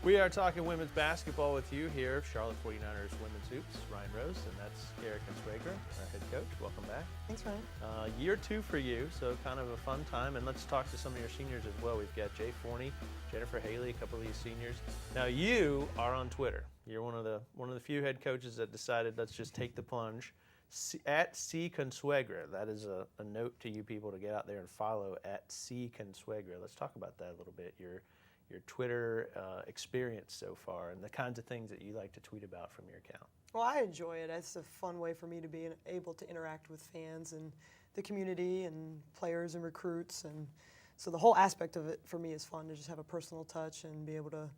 We are talking women's basketball with you here, Charlotte 49ers Women's Hoops, Ryan Rose, and that's Cara Consuegra, our head coach. Welcome back. Thanks, Ryan. Year 2 for you, so kind of a fun time. And let's talk to some of your seniors as well. We've got Jai Forney, Jennifer Hailey, a couple of these seniors. Now you are on Twitter. You're one of the few head coaches that decided let's just take the plunge. At C Consuegra, that is a note to you people to get out there and follow at C Consuegra. Let's talk about that a little bit. Your Twitter experience so far and the kinds of things that you like to tweet about from your account. Well, I enjoy it. It's a fun way for me to be able to interact with fans and the community and players and recruits. And so the whole aspect of it for me is fun to just have a personal touch and be able to,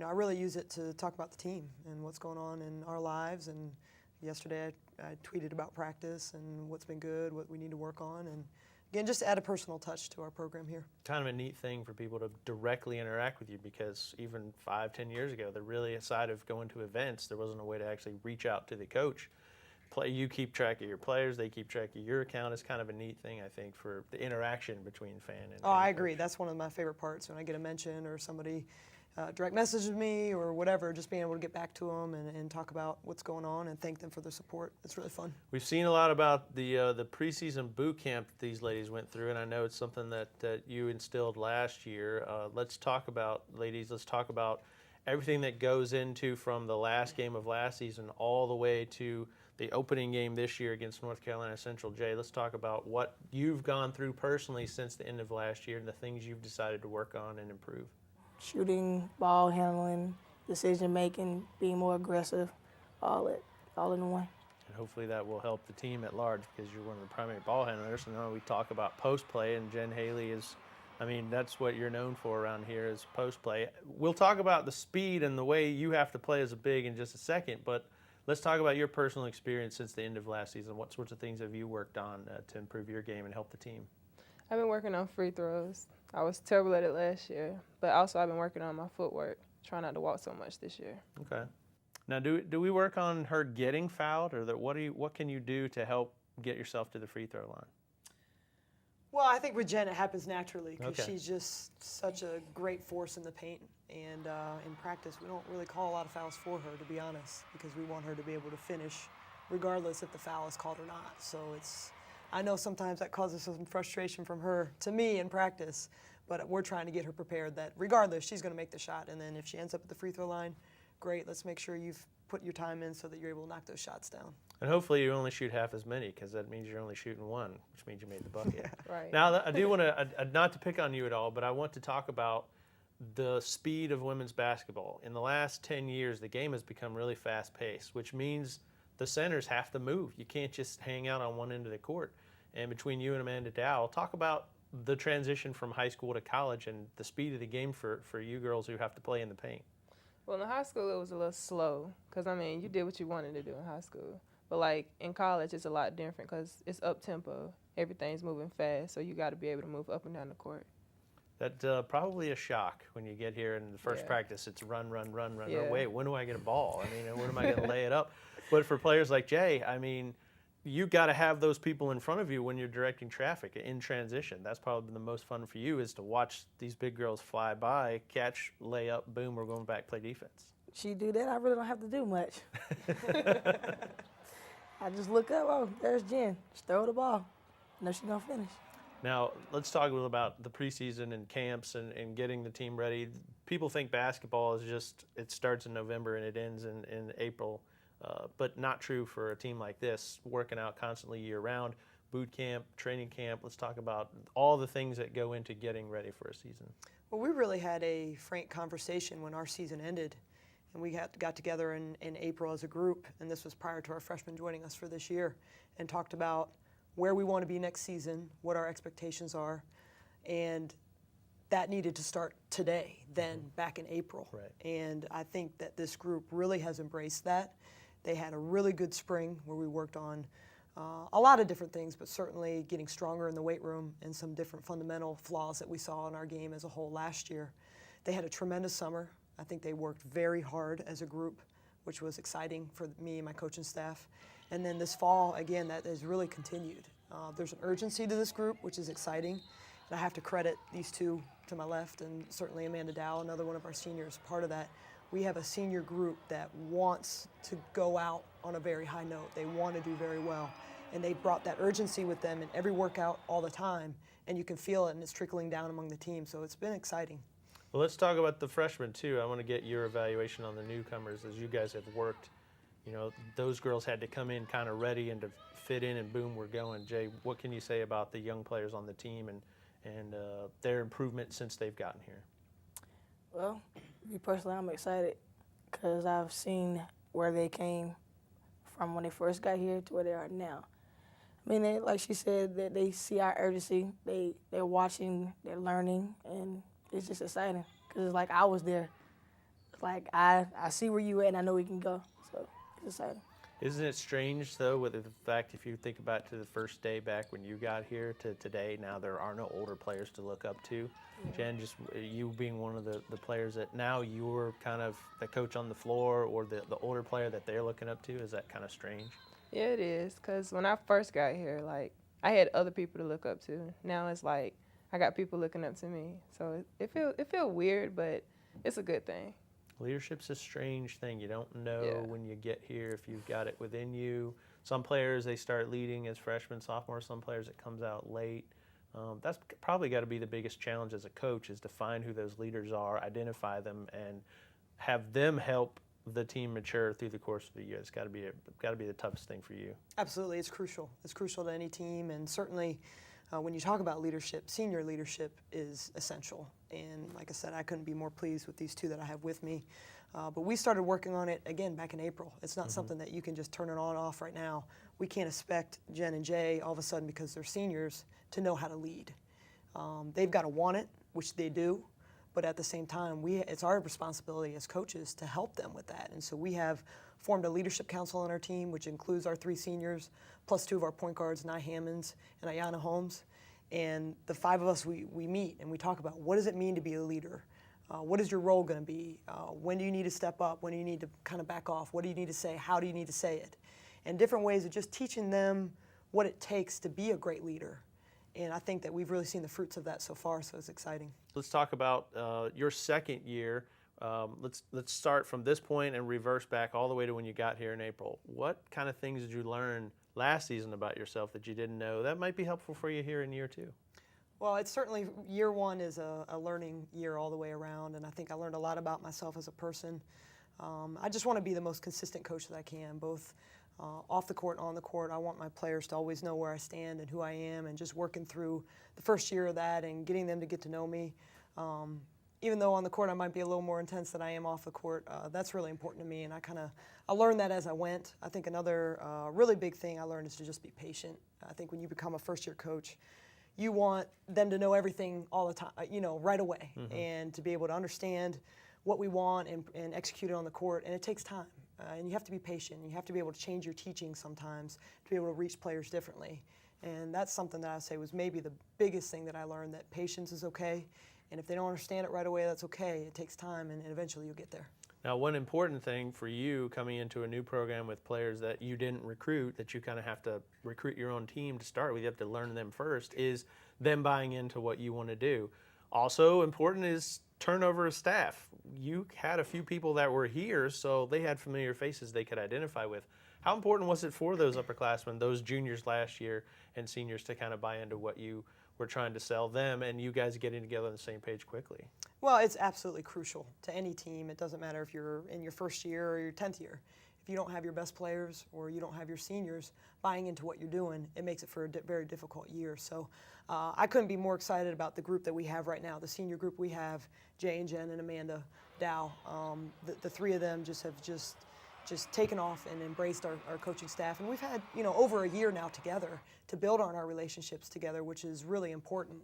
I really use it to talk about the team and what's going on in our lives. And yesterday I tweeted about practice and what's been good, what we need to work on. And again, just add a personal touch to our program here. Kind of a neat thing for people to directly interact with you, because even 5-10 years ago, aside of going to events, there wasn't a way to actually reach out to the coach. You keep track of your players, they keep track of your account. It's kind of a neat thing, I think, for the interaction between fan and I agree. That's one of my favorite parts, when I get a mention or somebody direct messages me or whatever, just being able to get back to them and talk about what's going on and thank them for their support. It's really fun. We've seen a lot about the preseason boot camp that these ladies went through, and I know it's something that you instilled last year. Let's talk about everything that goes into from the last game of last season all the way to the opening game this year against North Carolina Central. Jay, let's talk about what you've gone through personally since the end of last year and the things you've decided to work on and improve. Shooting, ball handling, decision making, being more aggressive, all in one. And hopefully that will help the team at large, because you're one of the primary ball handlers. And now we talk about post play, and Jen Hailey that's what you're known for around here, is post play. We'll talk about the speed and the way you have to play as a big in just a second, but let's talk about your personal experience since the end of last season. What sorts of things have you worked on to improve your game and help the team? I've been working on free throws. I was terrible at it last year, but also I've been working on my footwork, trying not to walk so much this year. Okay. Now, do we work on her getting fouled, or what can you do to help get yourself to the free throw line? Well, I think with Jen it happens naturally, because she's just such a great force in the paint. And in practice, we don't really call a lot of fouls for her, to be honest, because we want her to be able to finish regardless if the foul is called or not. So I know sometimes that causes some frustration from her to me in practice, but we're trying to get her prepared that regardless, she's going to make the shot. And then if she ends up at the free throw line, great, let's make sure you've put your time in so that you're able to knock those shots down. And hopefully you only shoot half as many, because that means you're only shooting one, which means you made the bucket. Right. Now, I do want to, not to pick on you at all, but I want to talk about the speed of women's basketball. In the last 10 years, the game has become really fast-paced, which means the centers have to move. You can't just hang out on one end of the court. And between you and Amanda Dow, talk about the transition from high school to college and the speed of the game for you girls who have to play in the paint. Well, in high school, it was a little slow, because, you did what you wanted to do in high school. But, in college, it's a lot different, because it's up-tempo. Everything's moving fast, so you got to be able to move up and down the court. That's probably a shock when you get here in the first practice. It's run. Yeah. Oh, wait, when do I get a ball? When am I going to lay it up? But for players like Jay, you got to have those people in front of you when you're directing traffic in transition. That's probably the most fun for you, is to watch these big girls fly by, catch, lay up, boom, we're going back, play defense. She do that, I really don't have to do much. I just look up, oh, there's Jen. Just throw the ball. I know she's going to finish. Now, let's talk a little about the preseason and camps and getting the team ready. People think basketball is it starts in November and it ends in April. But not true for a team like this, working out constantly year-round, boot camp, training camp. Let's talk about all the things that go into getting ready for a season. Well, we really had a frank conversation when our season ended, and we got together in April as a group, and this was prior to our freshmen joining us for this year, and talked about where we want to be next season, what our expectations are, and that needed to start today, back in April. Right. And I think that this group really has embraced that. They had a really good spring where we worked on a lot of different things, but certainly getting stronger in the weight room and some different fundamental flaws that we saw in our game as a whole last year. They had a tremendous summer. I think they worked very hard as a group, which was exciting for me and my coaching staff. And then this fall, again, that has really continued. There's an urgency to this group, which is exciting. And I have to credit these two to my left, and certainly Amanda Dow, another one of our seniors, part of that. we have a senior group that wants to go out on a very high note. They want to do very well. And they brought that urgency with them in every workout all the time. And you can feel it, and it's trickling down among the team. So it's been exciting. Well, let's talk about the freshmen, too. I want to get your evaluation on the newcomers as you guys have worked. You know, those girls had to come in kind of ready and to fit in, and boom, we're going. Jay, what can you say about the young players on the team and their improvement since they've gotten here? Well, me personally, I'm excited because I've seen where they came from when they first got here to where they are now. I mean, they, like she said, that they see our urgency. They're watching, they're learning, and it's just exciting because it's like I was there. It's like I see where you at, and I know we can go. So it's exciting. Isn't it strange, though, with the fact if you think about to the first day back when you got here to today, now there are no older players to look up to. Yeah. Jen, just you being one of the players that now you're kind of the coach on the floor or the older player that they're looking up to, is that kind of strange? Yeah, it is, because when I first got here, like, I had other people to look up to. Now it's like I got people looking up to me. So it feel weird, but it's a good thing. Leadership's a strange thing. You don't know when you get here if you've got it within you. Some players, they start leading as freshmen, sophomores. Some players, it comes out late. That's probably got to be the biggest challenge as a coach, is to find who those leaders are, identify them, and have them help the team mature through the course of the year. It's got to be the toughest thing for you. Absolutely, it's crucial. It's crucial to any team, and certainly when you talk about leadership, senior leadership is essential. And like I said, I couldn't be more pleased with these two that I have with me. But we started working on it, again, back in April. It's not something that you can just turn it on and off right now. We can't expect Jen and Jay all of a sudden, because they're seniors, to know how to lead. They've got to want it, which they do. But at the same time, it's our responsibility as coaches to help them with that. And so we have formed a leadership council on our team, which includes our 3 seniors, plus 2 of our point guards, Nye Hammonds and Ayanna Holmes. And the 5 of us, we meet and we talk about, what does it mean to be a leader? What is your role going to be? When do you need to step up? When do you need to kind of back off? What do you need to say? How do you need to say it? And different ways of just teaching them what it takes to be a great leader. And I think that we've really seen the fruits of that so far, so it's exciting. Let's talk about your second year. Let's start from this point and reverse back all the way to when you got here in April. What kind of things did you learn last season about yourself that you didn't know that might be helpful for you here in year 2? Well, it's certainly, year 1 is a learning year all the way around, and I think I learned a lot about myself as a person. I just want to be the most consistent coach that I can, both off the court and on the court. I want my players to always know where I stand and who I am, and just working through the first year of that and getting them to get to know me. Even though on the court I might be a little more intense than I am off the court, that's really important to me, and I learned that as I went. I think another really big thing I learned is to just be patient. I think when you become a first-year coach, you want them to know everything all the time, right away, and to be able to understand what we want and execute it on the court, and it takes time. And you have to be patient. You have to be able to change your teaching sometimes to be able to reach players differently. And that's something that I say was maybe the biggest thing that I learned, that patience is okay. And if they don't understand it right away, that's okay. It takes time, and eventually you'll get there. Now, one important thing for you coming into a new program with players that you didn't recruit, that you kind of have to recruit your own team to start with, you have to learn them first, is them buying into what you want to do. Also important is turnover of staff. You had a few people that were here, so they had familiar faces they could identify with. How important was it for those upperclassmen, those juniors last year and seniors, to kind of buy into what you were trying to sell them, and you guys getting together on the same page quickly? Well, it's absolutely crucial to any team. It doesn't matter if you're in your first year or your 10th year. If you don't have your best players or you don't have your seniors buying into what you're doing, it makes it for a very difficult year. So I couldn't be more excited about the group that we have right now. The senior group we have, Jay and Jen and Amanda Dow, the 3 of them just taken off and embraced our coaching staff. And we've had, over a year now together to build on our relationships together, which is really important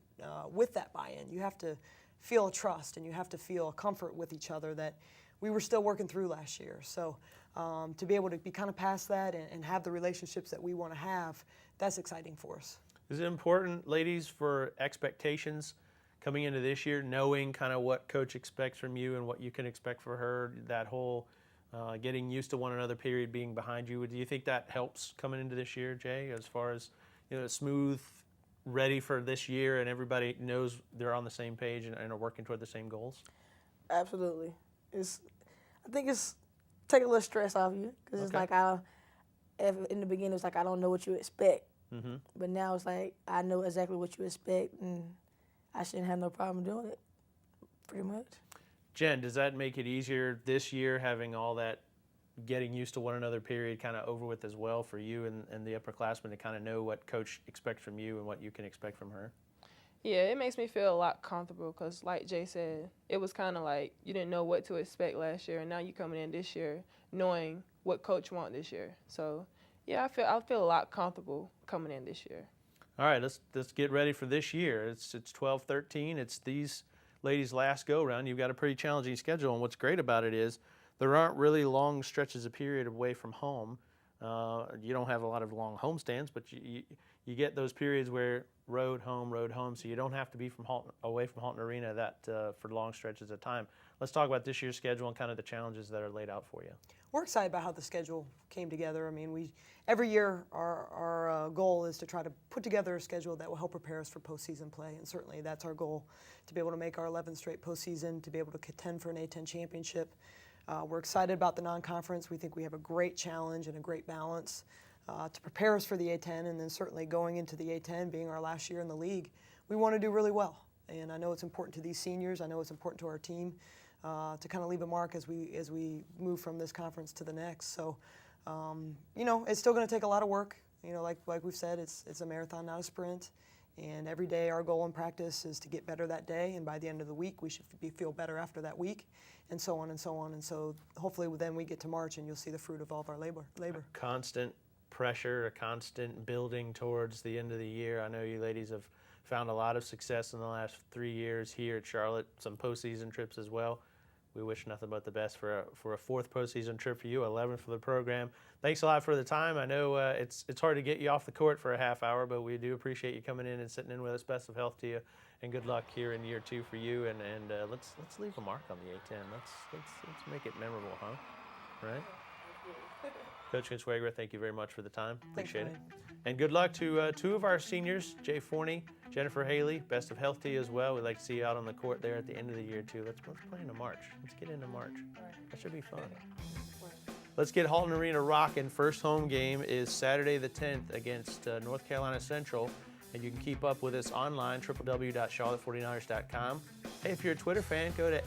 with that buy-in. You have to feel a trust, and you have to feel a comfort with each other that we were still working through last year. So to be able to be kind of past that and have the relationships that we want to have, that's exciting for us. Is it important, ladies, for expectations coming into this year, knowing kind of what coach expects from you and what you can expect for her, that whole getting used to one another period being behind you? Do you think that helps coming into this year, Jay, as far as smooth, ready for this year, and everybody knows they're on the same page and are working toward the same goals? Absolutely. I think it's take a little stress off you because it's like in the beginning it's like I don't know what you expect, but now it's like I know exactly what you expect and I shouldn't have no problem doing it, pretty much. Jen, does that make it easier this year having all that getting used to one another period kind of over with as well for you and the upperclassmen to kind of know what coach expects from you and what you can expect from her? Yeah, it makes me feel a lot comfortable because, like Jay said, it was kind of like you didn't know what to expect last year, and now you coming in this year knowing what coach want this year. So, yeah, I feel a lot comfortable coming in this year. All right, let's get ready for this year. It's 12-13. It's these ladies' last go round. You've got a pretty challenging schedule, and what's great about it is there aren't really long stretches of period away from home. You don't have a lot of long homestands, but you get those periods where road home, so you don't have to be away from Halton Arena for long stretches of time. Let's talk about this year's schedule and kind of the challenges that are laid out for you. We're excited about how the schedule came together. I mean, every year our goal is to try to put together a schedule that will help prepare us for postseason play, and certainly that's our goal, to be able to make our 11th straight postseason, to be able to contend for an A-10 championship. We're excited about the non-conference. We think we have a great challenge and a great balance to prepare us for the A-10, and then certainly going into the A-10, being our last year in the league, we want to do really well. And I know it's important to these seniors. I know it's important to our team to kind of leave a mark as we move from this conference to the next. So, it's still going to take a lot of work. Like we've said, it's a marathon, not a sprint. And every day our goal in practice is to get better that day, and by the end of the week we should feel better after that week, and so on and so on. And so hopefully then we get to March and you'll see the fruit of all of our labor. A constant pressure, a constant building towards the end of the year. I know you ladies have found a lot of success in the last 3 years here at Charlotte, some postseason trips as well. We wish nothing but the best for a fourth postseason trip for you, 11th for the program. Thanks a lot for the time. I know it's hard to get you off the court for a half hour, but we do appreciate you coming in and sitting in with us. Best of health to you, and good luck here in year 2 for you. And let's leave a mark on the A-10. Let's make it memorable, huh? Right? Coach Consuegra, thank you very much for the time. Appreciate it. And good luck to 2 of our seniors, Jai Forney, Jennifer Hailey. Best of health to you as well. We'd like to see you out on the court there at the end of the year, too. Let's play into March. Let's get into March. That should be fun. Let's get Halton Arena rocking. First home game is Saturday the 10th against North Carolina Central. And you can keep up with us online, www.charlotte49ers.com. Hey, if you're a Twitter fan, go to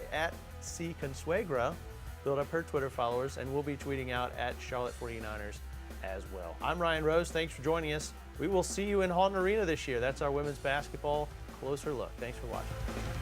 @CConsuegra. Build up her Twitter followers, and we'll be tweeting out at Charlotte 49ers as well. I'm Ryan Rose. Thanks for joining us. We will see you in Halton Arena this year. That's our women's basketball closer look. Thanks for watching.